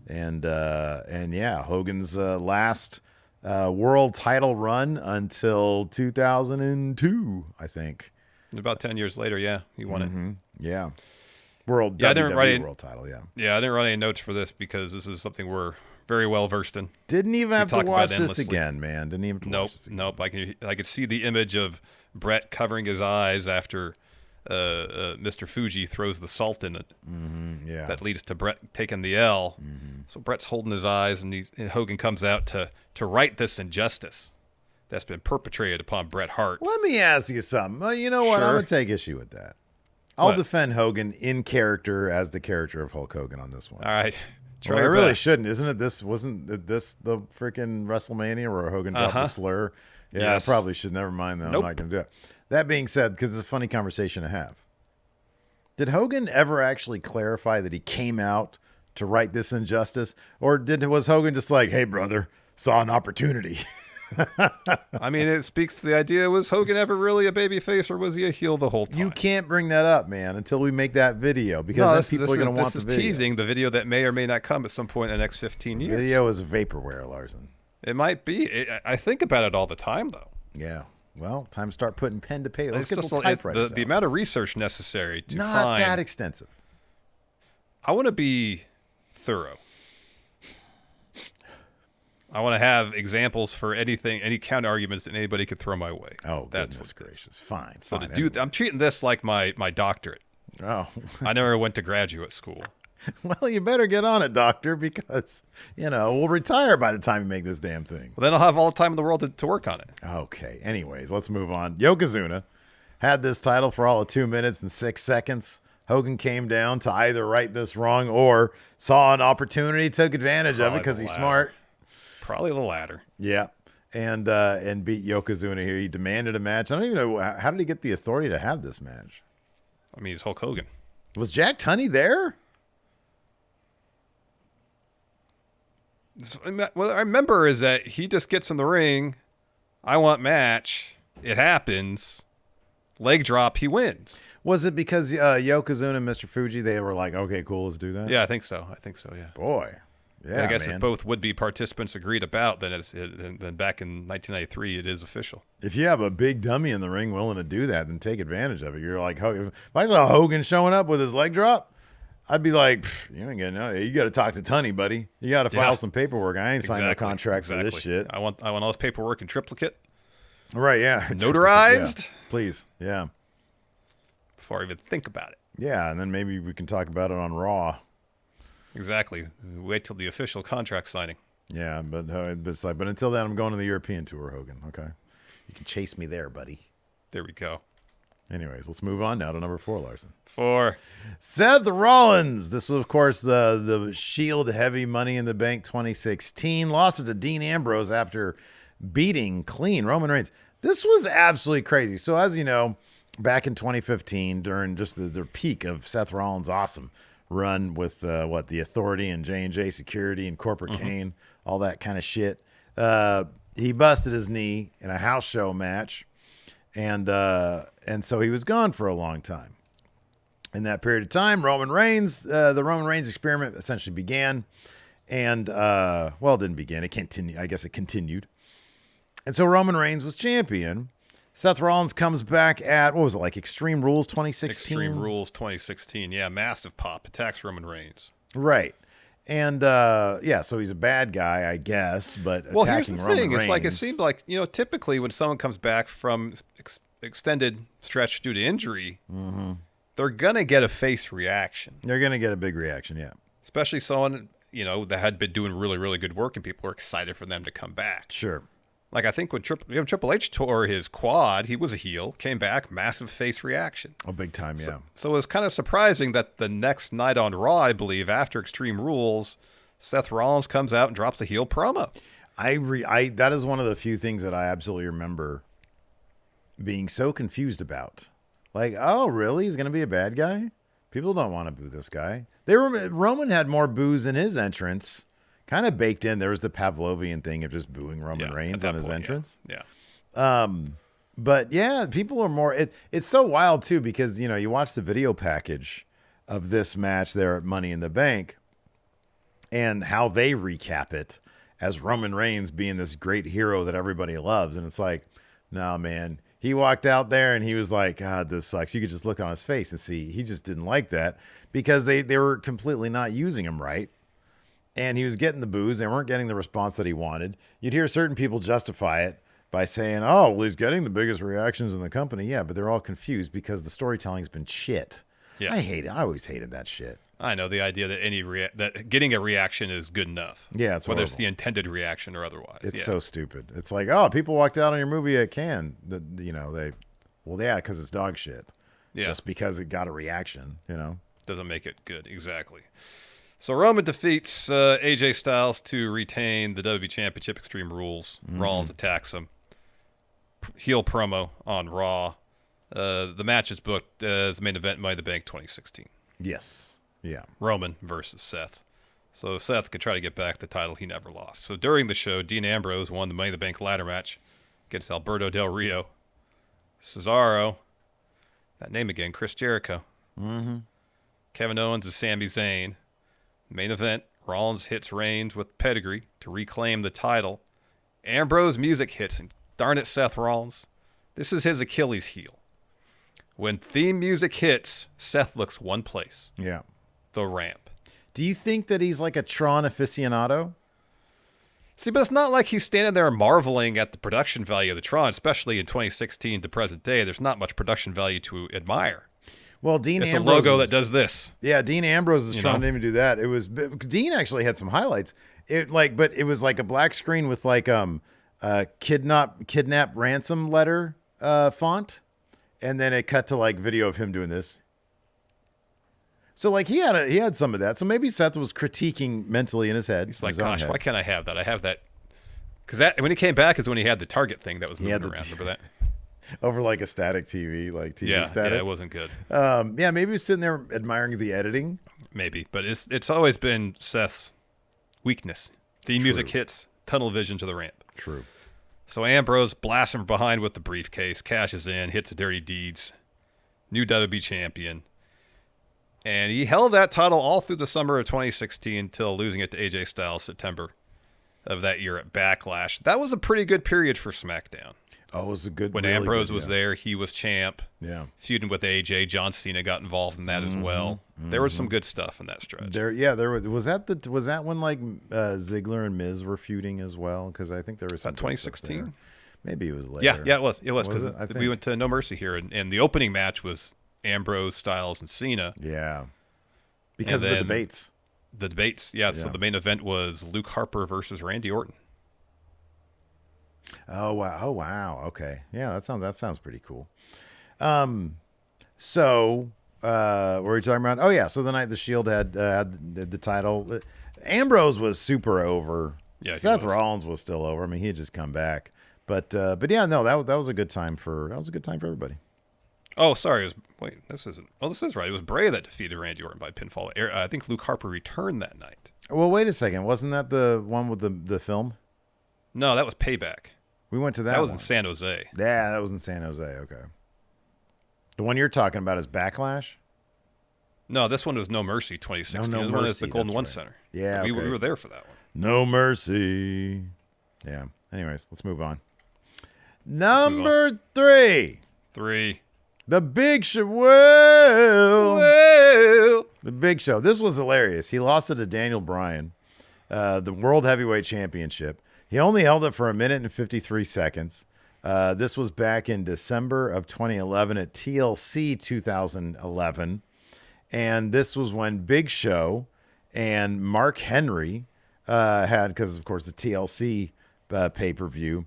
And Hogan's last world title run until 2002, I think. About 10 years later, he won it. Yeah. WWE world title, yeah. Yeah, I didn't write any notes for this because this is something we're very well versed in. Didn't even have to watch this again, man. Didn't even have to watch this again. Nope. I could see the image of Bret covering his eyes after Mr. Fuji throws the salt in it. Yeah. That leads to Bret taking the L. So Bret's holding his eyes, and Hogan comes out to right this injustice that's been perpetrated upon Bret Hart. Let me ask you something. Well, you know what? Sure. I'm going to take issue with that. I'll defend Hogan in character as the character of Hulk Hogan on this one. All right. Well, I really shouldn't, isn't it? Wasn't this the freaking WrestleMania where Hogan dropped the slur? Yeah, yes. I probably should. Never mind, though. Nope. I'm not going to do it. That being said, because it's a funny conversation to have, did Hogan ever actually clarify that he came out to right this injustice? Or was Hogan just like, hey, brother, saw an opportunity? I mean, it speaks to the idea, was Hogan ever really a babyface, or was he a heel the whole time? You can't bring that up, man, until we make that video, because then people are going to want the video. This is teasing the video that may or may not come at some point in the next 15 years. Video is vaporware, Larson. It might be. I think about it all the time, though. Yeah. Well, time to start putting pen to paper. Let's It's get just those typewriters the amount of research necessary to Not find. that extensive. I want to be thorough. I want to have examples for anything, any counter arguments that anybody could throw my way. Oh, goodness gracious. Fine. So fine. to do, I'm treating this like my doctorate. Oh. I never went to graduate school. Well, you better get on it, doctor, because, we'll retire by the time you make this damn thing. Well, then I'll have all the time in the world to work on it. Okay. Anyways, let's move on. Yokozuna had this title for all of 2 minutes and 6 seconds. Hogan came down to either right this wrong or saw an opportunity, took advantage of it because he's smart. Probably the latter. Yeah. And beat Yokozuna here. He demanded a match. I don't even know, how did he get the authority to have this match? I mean, he's Hulk Hogan. Was Jack Tunney there? What I remember is that he just gets in the ring. I want match. It happens. Leg drop. He wins. Was it because Yokozuna and Mr. Fuji, they were like, okay, cool, let's do that? Yeah, I think so. Yeah. Boy. Yeah, I guess man. if both would-be participants agreed about, then then back in 1993, it is official. If you have a big dummy in the ring willing to do that, then take advantage of it. You're like, if I saw Hogan showing up with his leg drop, I'd be like, you ain't getting out. You got to talk to Tunney, buddy. You got to file some paperwork. I ain't signing no contract for this shit. I want all this paperwork in triplicate. Right, yeah. Notarized. Yeah. Please, yeah. Before I even think about it. Yeah, and then maybe we can talk about it on Raw. Exactly. Wait till the official contract signing. Yeah, but until then, I'm going to the European tour, Hogan. Okay, you can chase me there, buddy. There we go. Anyways, let's move on now to number 4, Larson. 4. Seth Rollins. This was, of course, the Shield Heavy Money in the Bank 2016. Lost it to Dean Ambrose after beating clean Roman Reigns. This was absolutely crazy. So, as you know, back in 2015, during just the peak of Seth Rollins' awesome run with the Authority and J&J Security and Corporate Kane, all that kind of shit, he busted his knee in a house show match. And so he was gone for a long time. In that period of time, the Roman Reigns experiment essentially began. And, it didn't begin. It continued. I guess it continued. And so Roman Reigns was champion. Seth Rollins comes back at, what was it, like Extreme Rules 2016? Extreme Rules 2016. Yeah, massive pop. Attacks Roman Reigns. Right. And, so he's a bad guy, I guess, but well, attacking here's the thing. Roman It's like, it Reigns. seemed like, typically when someone comes back from extended stretch due to injury, they're going to get a face reaction. They're going to get a big reaction, yeah. Especially someone, that had been doing really, really good work and people were excited for them to come back. Sure. Like, I think when Triple H tore his quad, he was a heel, came back, massive face reaction. Oh, big time, yeah. So it was kind of surprising that the next night on Raw, I believe, after Extreme Rules, Seth Rollins comes out and drops a heel promo. That is one of the few things that I absolutely remember being so confused about. Like, oh, really? He's going to be a bad guy? People don't want to boo this guy. Roman had more boos in his entrance. Kind of baked in. There was the Pavlovian thing of just booing Roman Reigns on his entrance. Yeah. But yeah, people are more. It's so wild too because you watch the video package of this match there at Money in the Bank, and how they recap it as Roman Reigns being this great hero that everybody loves, and it's like, no, man. He walked out there and he was like, God, this sucks. You could just look on his face and see he just didn't like that because they were completely not using him right. And he was getting the boos. They weren't getting the response that he wanted. You'd hear certain people justify it by saying, oh, well, he's getting the biggest reactions in the company. Yeah, but they're all confused because the storytelling's been shit. Yeah. I hate it. I always hated that shit. I know the idea that that getting a reaction is good enough. Yeah, it's whether horrible. it's the intended reaction or otherwise. It's so stupid. It's like, oh, people walked out on your movie at Cannes. Because it's dog shit. Yeah. Just because it got a reaction, Doesn't make it good. Exactly. So Roman defeats AJ Styles to retain the WWE Championship, Extreme Rules. Rollins attacks him. Heel promo on Raw. The match is booked as the main event, Money in the Bank 2016. Yes. Yeah. Roman versus Seth. so Seth could try to get back the title he never lost. So during the show, Dean Ambrose won the Money in the Bank ladder match against Alberto Del Rio, Cesaro, that name again, Chris Jericho, Kevin Owens and Sami Zayn. Main event, Rollins hits Reigns with pedigree to reclaim the title. Ambrose music hits, and darn it, Seth Rollins, this is his Achilles heel. When theme music hits, Seth looks one place. Yeah. The ramp. Do you think that he's like a Tron aficionado? See, but it's not like he's standing there marveling at the production value of the Tron, especially in 2016 to present day. There's not much production value to admire. Well, Dean It's Ambrose, a logo that does this. Yeah, Dean Ambrose's Tron didn't even do that. It was Dean actually had some highlights. But it was like a black screen with like kidnap ransom letter font, and then it cut to like video of him doing this. So like he had some of that. So maybe Seth was critiquing mentally in his head. He's like, gosh, why can't I have that? I have that. Because that when he came back is when he had the Target thing that was moving around. Remember that? Over like a static TV, like TV static. Yeah, it wasn't good. Yeah, maybe he was sitting there admiring the editing. Maybe, but it's always been Seth's weakness. The music hits, tunnel vision to the ramp. True. So Ambrose blasts from behind with the briefcase, cashes in, hits a Dirty Deeds, new WWE champion. And he held that title all through the summer of 2016 until losing it to AJ Styles September of that year at Backlash. That was a pretty good period for SmackDown. Oh, it was a good when really Ambrose good, was there, he was champ. Yeah. Feuding with AJ, John Cena got involved in that as well. There was some good stuff in that stretch. There was that when like Ziggler and Miz were feuding as well? Because I think there was some 2016. Maybe it was later. Yeah, it was because we went to No Mercy here, and the opening match was Ambrose, Styles, and Cena. Yeah, because of the debates. The debates, yeah. So the main event was Luke Harper versus Randy Orton. Oh wow. Okay. Yeah, that sounds pretty cool. So what were we talking about? Oh yeah, so the night the Shield had the title, Ambrose was super over. Yeah, Seth Rollins was still over. I mean, he had just come back. But yeah, no, that was a good time for everybody. Oh, sorry. This isn't. Oh, this is right. It was Bray that defeated Randy Orton by pinfall. I think Luke Harper returned that night. Well, wait a second. Wasn't that the one with the film? No, that was Payback. We went to that. That was one. in San Jose. Yeah, that was in San Jose. Okay. The one you're talking about is Backlash? No, this one was No Mercy 2016. No this Mercy, one is the Golden that's One right. Center. Yeah, we okay. were there for that one. No Mercy. Yeah. Anyways, let's move on. Number 3. 3. The Big Show. Whoa. The Big Show. This was hilarious. He lost it to Daniel Bryan, the World Heavyweight Championship. He only held it for 1 minute and 53 seconds. This was back in December of 2011 at TLC 2011. And this was when Big Show and Mark Henry had, because, of course, the TLC pay-per-view,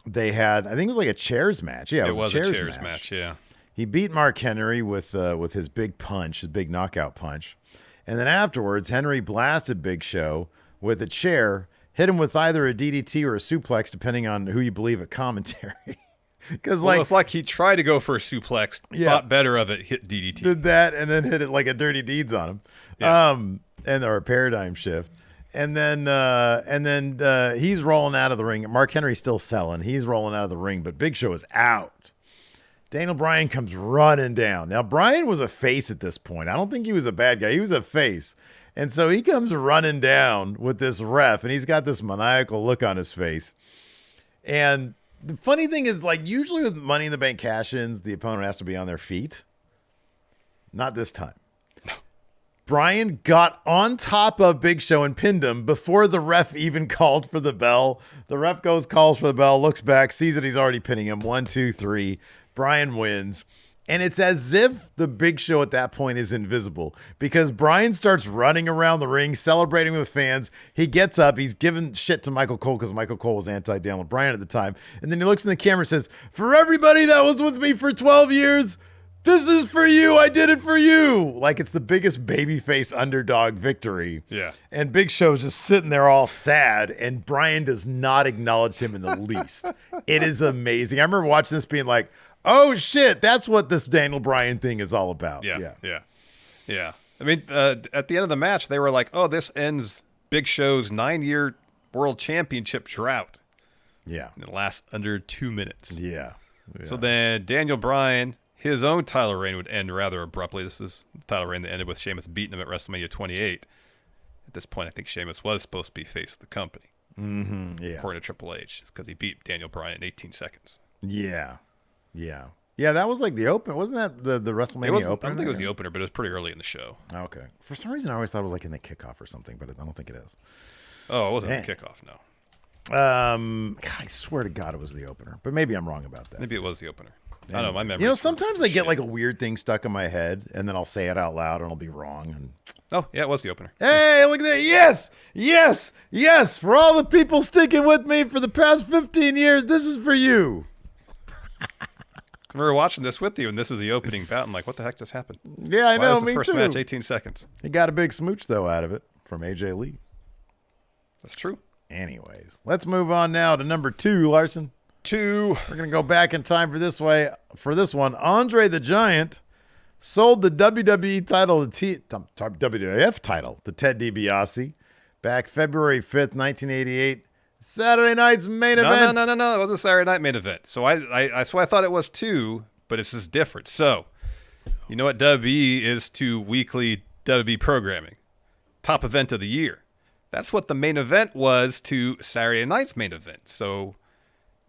they had, I think it was like a chairs match. Yeah, it was a chairs match, yeah. He beat Mark Henry with his big punch, his big knockout punch. And then afterwards, Henry blasted Big Show with a chair, hit him with either a DDT or a suplex, depending on who you believe at commentary. Because it's like he tried to go for a suplex, thought better of it, hit DDT. Did that, and then hit it like a Dirty Deeds on him. Yeah. Or a paradigm shift. And then he's rolling out of the ring. Mark Henry's still selling. He's rolling out of the ring, but Big Show is out. Daniel Bryan comes running down. Now, Bryan was a face at this point. I don't think he was a bad guy. He was a face. And so he comes running down with this ref, and he's got this maniacal look on his face. And the funny thing is, like, usually with Money in the Bank cash-ins, the opponent has to be on their feet. Not this time. Bryan got on top of Big Show and pinned him before the ref even called for the bell. The ref calls for the bell, looks back, sees that he's already pinning him. 1, 2, 3. Bryan wins. And it's as if the Big Show at that point is invisible, because Bryan starts running around the ring, celebrating with fans. He gets up. He's giving shit to Michael Cole because Michael Cole was anti-Daniel Bryan at the time. And then he looks in the camera and says, "For everybody that was with me for 12 years, this is for you. I did it for you." Like it's the biggest babyface underdog victory. Yeah. And Big Show's just sitting there all sad, and Bryan does not acknowledge him in the least. It is amazing. I remember watching this being like, oh shit, that's what this Daniel Bryan thing is all about. Yeah. I mean, at the end of the match, they were like, "Oh, this ends Big Show's 9-year world championship drought. Yeah. And it lasts under 2 minutes. Yeah. So then Daniel Bryan, his own title reign would end rather abruptly. This is the title reign that ended with Sheamus beating him at WrestleMania 28. At this point, I think Sheamus was supposed to be face of the company. Mm-hmm. Yeah. According to Triple H, because he beat Daniel Bryan in 18 seconds. Yeah. Yeah. Yeah, that was like the opener. Wasn't that the WrestleMania opener? I don't think it was the opener, but it was pretty early in the show. Okay. For some reason, I always thought it was like in the kickoff or something, but I don't think it is. Oh, it wasn't the kickoff, no. God, I swear to God it was the opener, but maybe I'm wrong about that. Maybe it was the opener. I don't know, my memory. You know, sometimes I get like a weird thing stuck in my head, and then I'll say it out loud, and I'll be wrong. And oh, yeah, it was the opener. hey, look at that! Yes, yes, yes! For all the people sticking with me for the past 15 years, this is for you. We were watching this with you, and this was the opening bout. I'm like, what the heck just happened? Yeah, I know. Was the Me first too. match 18 seconds. He got a big smooch though out of it from AJ Lee. That's true. Anyways, let's move on now to number 2, Larson. 2. We're going to go back in time for this one. Andre the Giant sold the WWE title WWF title to Ted DiBiase back February 5th, 1988. Saturday night's main event. No. It was a Saturday night main event. So I thought it was 2, but it's just different. So, you know what WWE is to weekly WWE programming? Top event of the year. That's what the main event was to Saturday night's main event. So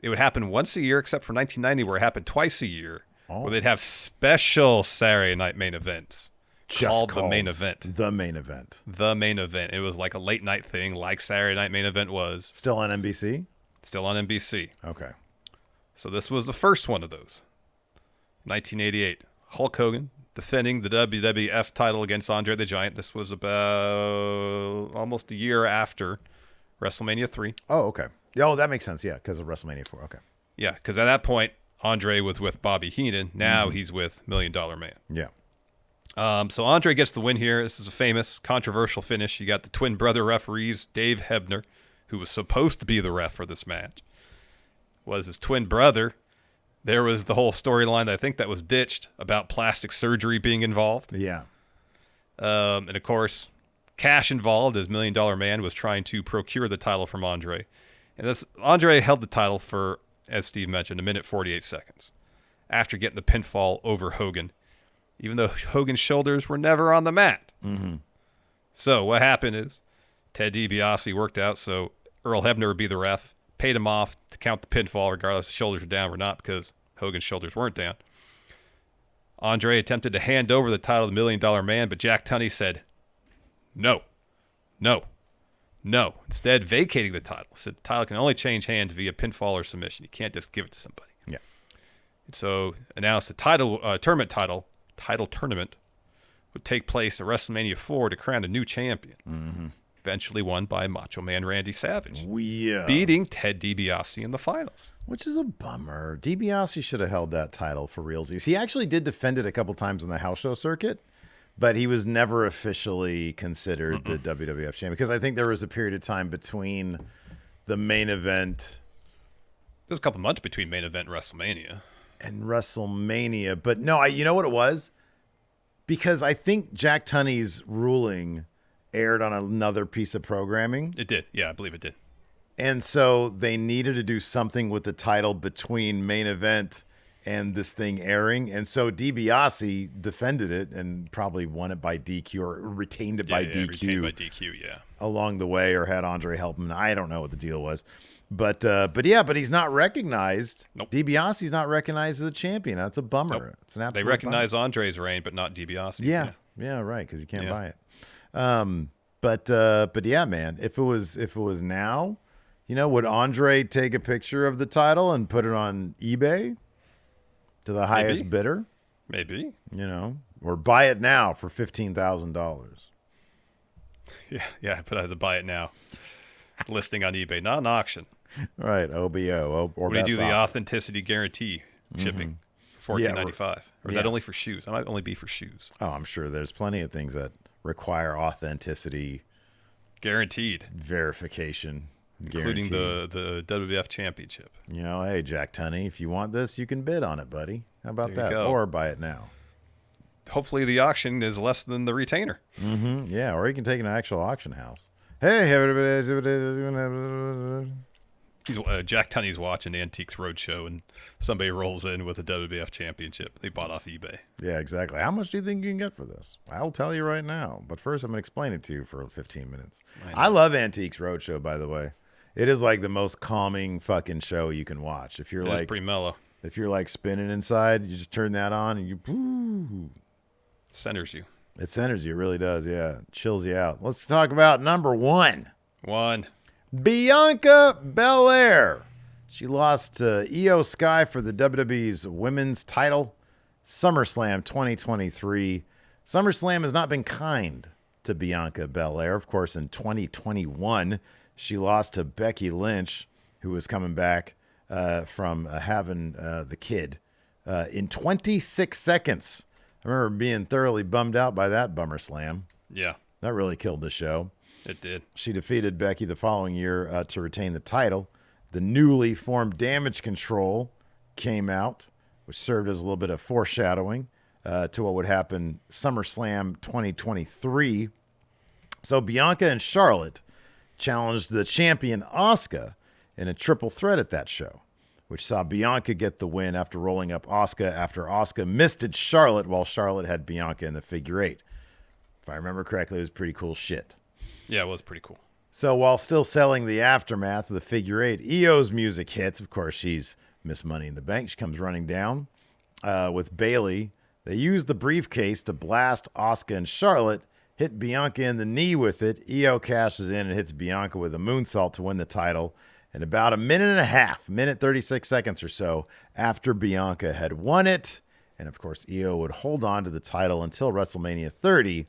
it would happen once a year, except for 1990, where it happened twice a year, where they'd have special Saturday night main events called the main event. The main event. The main event. It was like a late night thing, like Saturday night main event was. Still on NBC? Still on NBC. Okay. So this was the first one of those. 1988. Hulk Hogan defending the WWF title against Andre the Giant. This was about almost a year after WrestleMania 3. Oh, okay. Oh, that makes sense. Yeah, because of WrestleMania 4. Okay. Yeah, because at that point, Andre was with Bobby Heenan. Now he's with Million Dollar Man. Yeah. So Andre gets the win here. This is a famous, controversial finish. You got the twin brother referees, Dave Hebner, who was supposed to be the ref for this match, was his twin brother. There was the whole storyline that I think that was ditched about plastic surgery being involved. Yeah. And of course, cash involved as Million Dollar Man was trying to procure the title from Andre. And Andre held the title for, as Steve mentioned, 1:48 seconds after getting the pinfall over Hogan, even though Hogan's shoulders were never on the mat. Mm-hmm. So what happened is Ted DiBiase worked out so Earl Hebner would be the ref, paid him off to count the pinfall regardless if shoulders were down or not, because Hogan's shoulders weren't down. Andre attempted to hand over the title to the Million Dollar Man, but Jack Tunney said, no. Instead, vacating the title. Said the title can only change hands via pinfall or submission. You can't just give it to somebody. Yeah. And so announced the title tournament would take place at WrestleMania 4 to crown a new champion. Mm-hmm. Eventually won by Macho Man Randy Savage, Yeah. beating Ted DiBiase in the finals. Which is a bummer. DiBiase should have held that title for realsies. He actually did defend it a couple times on the house show circuit, but he was never officially considered the WWF champion, because I think there was a period of time between the main event. There's a couple months between main event and WrestleMania. But no, you know what it was? Because I think Jack Tunney's ruling aired on another piece of programming. It did. Yeah, I believe it did. And so they needed to do something with the title between main event and this thing airing. And so DiBiase defended it and probably won it by DQ or retained it by DQ. Retained by DQ, yeah. Along the way, or had Andre help him. I don't know what the deal was. But he's not recognized. Nope. DiBiase's not recognized as a champion. That's a bummer. Nope. It's an absolute They recognize bummer. Andre's reign, but not DiBiase's. Yeah, right, because you can't buy it. But yeah, man, if it was now, would Andre take a picture of the title and put it on eBay to the highest bidder? Maybe. Or buy it now for $15,000. Yeah, but I have to buy it now. Listing on eBay, not an auction. Right, OBO or when you do the offer. authenticity guarantee shipping for $14.95, or is that only for shoes? It might only be for shoes. Oh, I'm sure there's plenty of things that require authenticity guaranteed verification, including the WWF Championship. Hey, Jack Tunney, if you want this, you can bid on it, buddy. How about There you that? go. Or buy it now. Hopefully the auction is less than the retainer. Yeah, or you can take it to an actual auction house. Hey, everybody. Jack Tunney's watching Antiques Roadshow, and somebody rolls in with a WWF championship they bought off eBay. Yeah, exactly. How much do you think you can get for this? I'll tell you right now. But first, I'm going to explain it to you for 15 minutes. I love Antiques Roadshow, by the way. It is like the most calming fucking show you can watch. If you're It's pretty mellow. if you're like spinning inside, you just turn that on and you Centers you. It centers you. It really does. Yeah. It chills you out. Let's talk about number one. Bianca Belair. She lost to Io Sky for the WWE's women's title. SummerSlam 2023. SummerSlam has not been kind to Bianca Belair. Of course, in 2021, she lost to Becky Lynch, who was coming back from having the kid in 26 seconds. I remember being thoroughly bummed out by that bummer slam. Yeah. That really killed the show. It did. She defeated Becky the following year to retain the title. The newly formed Damage Control came out, which served as a little bit of foreshadowing to what would happen SummerSlam 2023. So Bianca and Charlotte challenged the champion Asuka in a triple threat at that show, which saw Bianca get the win after rolling up Asuka after Asuka misted Charlotte while Charlotte had Bianca in the figure eight. If I remember correctly, it was pretty cool shit. Yeah, it was pretty cool. So while still selling the aftermath of the figure eight, Io's music hits. Of course, she's Miss Money in the Bank. She comes running down with Bayley. They use the briefcase to blast Asuka and Charlotte, hit Bianca in the knee with it. Io cashes in and hits Bianca with a moonsault to win the title. And about a minute and a half, 36 seconds or so after Bianca had won it. And of course, Io would hold on to the title until WrestleMania 30,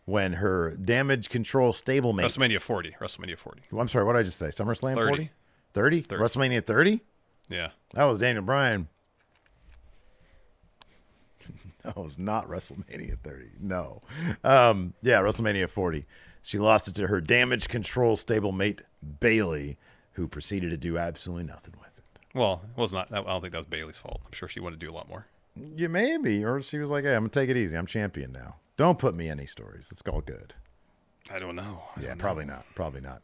when her Damage Control stablemate. WrestleMania 40. I'm sorry, what did I just say? SummerSlam 40? 30? 30? WrestleMania 30? Yeah. That was Daniel Bryan. That was not WrestleMania 30. No. Yeah, WrestleMania 40. She lost it to her Damage Control stablemate, Bayley, who proceeded to do absolutely nothing with it. Well, it was not. I don't think that was Bayley's fault. I'm sure she wanted to do a lot more. Yeah, maybe. Or she was like, hey, I'm going to take it easy. I'm champion now. Don't put me any stories. It's all good. I don't know. Probably not. Probably not.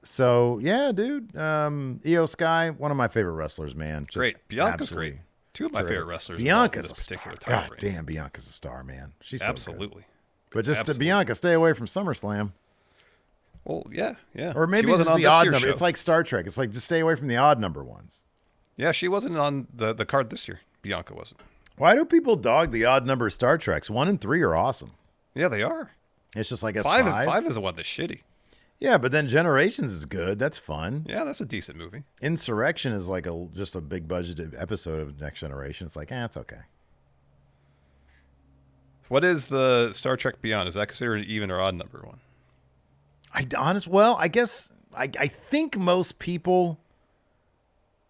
So, yeah, dude. Io Sky, one of my favorite wrestlers, man. Just great. Bianca's great. Two of my favorite wrestlers. Bianca's in this particular star. title God reign. damn, Bianca's a star, man. She's absolutely. So but just to Bianca, stay away from SummerSlam. Well, yeah. Or maybe just the odd number. Show. It's like Star Trek. It's like just stay away from the odd number ones. Yeah, she wasn't on the card this year. Bianca wasn't. Why do people dog the odd number Star Treks? 1 and 3 are awesome. Yeah, they are. It's just like five is the one that's shitty. Yeah, but then Generations is good. That's fun. Yeah, that's a decent movie. Insurrection is like just a big budgeted episode of Next Generation. It's like, it's okay. What is the Star Trek Beyond? Is that considered an even or odd number one? I guess I think most people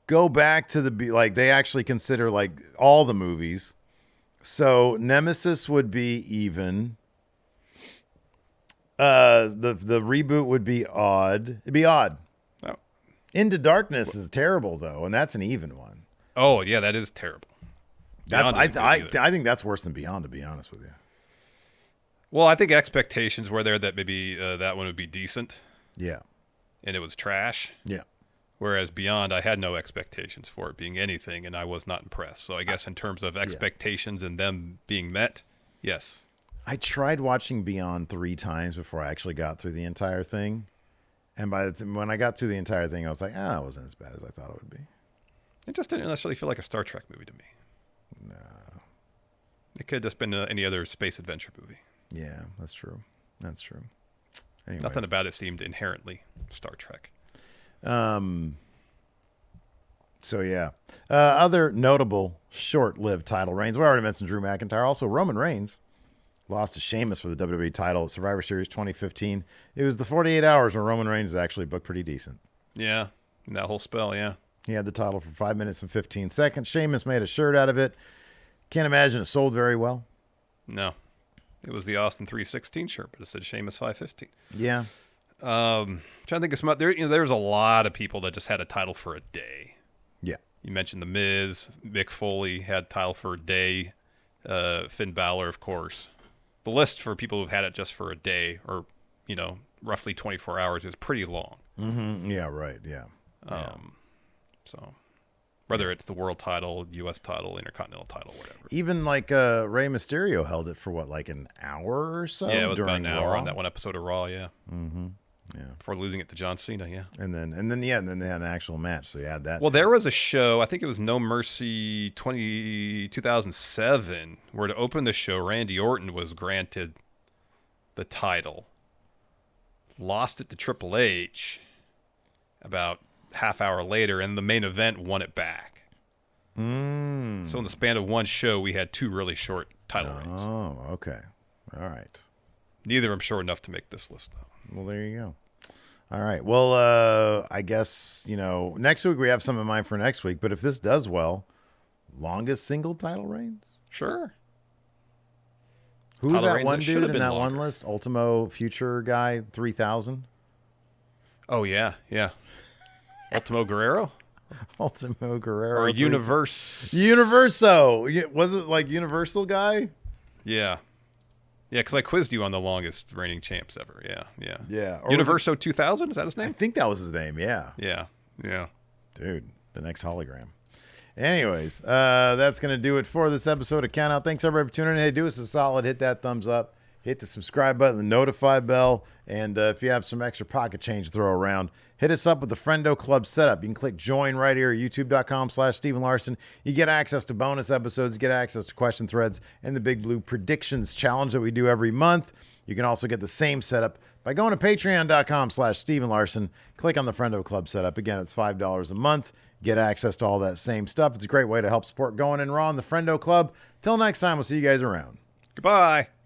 go back to they actually consider like all the movies. So Nemesis would be even. The reboot would be odd. It'd be odd. Oh. Into Darkness is terrible though, and that's an even one. Oh yeah, that is terrible. I think that's worse than Beyond, to be honest with you. Well, I think expectations were there that maybe that one would be decent. Yeah. And it was trash. Yeah. Whereas Beyond, I had no expectations for it being anything, and I was not impressed. So I guess in terms of expectations and them being met, yes. I tried watching Beyond 3 times before I actually got through the entire thing. And when I got through the entire thing, I was like, it wasn't as bad as I thought it would be. It just didn't necessarily feel like a Star Trek movie to me. No. It could have just been any other space adventure movie. Yeah, that's true. Anyways. Nothing about it seemed inherently Star Trek. So, yeah. Other notable short-lived title reigns. We already mentioned Drew McIntyre. Also, Roman Reigns lost to Sheamus for the WWE title at Survivor Series 2015. It was the 48 hours where Roman Reigns actually booked pretty decent. Yeah, in that whole spell, yeah. He had the title for 5 minutes and 15 seconds. Sheamus made a shirt out of it. Can't imagine it sold very well. No. It was the Austin 316 shirt, but it said Sheamus 515. Yeah. Trying to think of some. There's a lot of people that just had a title for a day. Yeah. You mentioned The Miz. Mick Foley had title for a day. Finn Balor, of course. The list for people who've had it just for a day or, roughly 24 hours is pretty long. Mm-hmm. Yeah, right. Yeah. So whether it's the world title, U.S. title, Intercontinental title, whatever. Even like Rey Mysterio held it for what, like an hour or so? Yeah, it was about during an hour Raw? on that one episode of Raw. Yeah. Mm-hmm. Yeah. Before losing it to John Cena. Yeah. And then they had an actual match. So you had that. Well, there was a show, I think it was No Mercy 2007, where to open the show, Randy Orton was granted the title, lost it to Triple H about half hour later, and the main event won it back. So in the span of one show, we had 2 really short title reigns. Oh, okay. All right. Neither of them short enough to make this list, though. Well, there you go. All right. Well, I guess, next week we have some in mind for next week. But if this does well, longest single title reigns? Sure. Who's Title that reigns one that should dude have in been that longer. one list? Ultimo Future guy, 3000? Oh, yeah. Ultimo Guerrero? Ultimo Guerrero. Or 3000. Universo. Was it like Universal guy? Yeah. Yeah, because I quizzed you on the longest reigning champs ever. Yeah. Yeah. Or was Universo 2000, is that his I name? think that was his name, yeah. Yeah. Dude, the next hologram. Anyways, that's going to do it for this episode of Countout. Thanks, everybody, for tuning in. Hey, do us a solid. Hit that thumbs up. Hit the subscribe button, the notify bell. And if you have some extra pocket change to throw around, hit us up with the Friendo Club setup. You can click join right here at youtube.com/Stephen Larson. You get access to bonus episodes, you get access to question threads, and the Big Blue Predictions Challenge that we do every month. You can also get the same setup by going to patreon.com/Stephen Larson. Click on the Friendo Club setup. Again, it's $5 a month. Get access to all that same stuff. It's a great way to help support Going In Raw and the Friendo Club. Till next time, we'll see you guys around. Goodbye.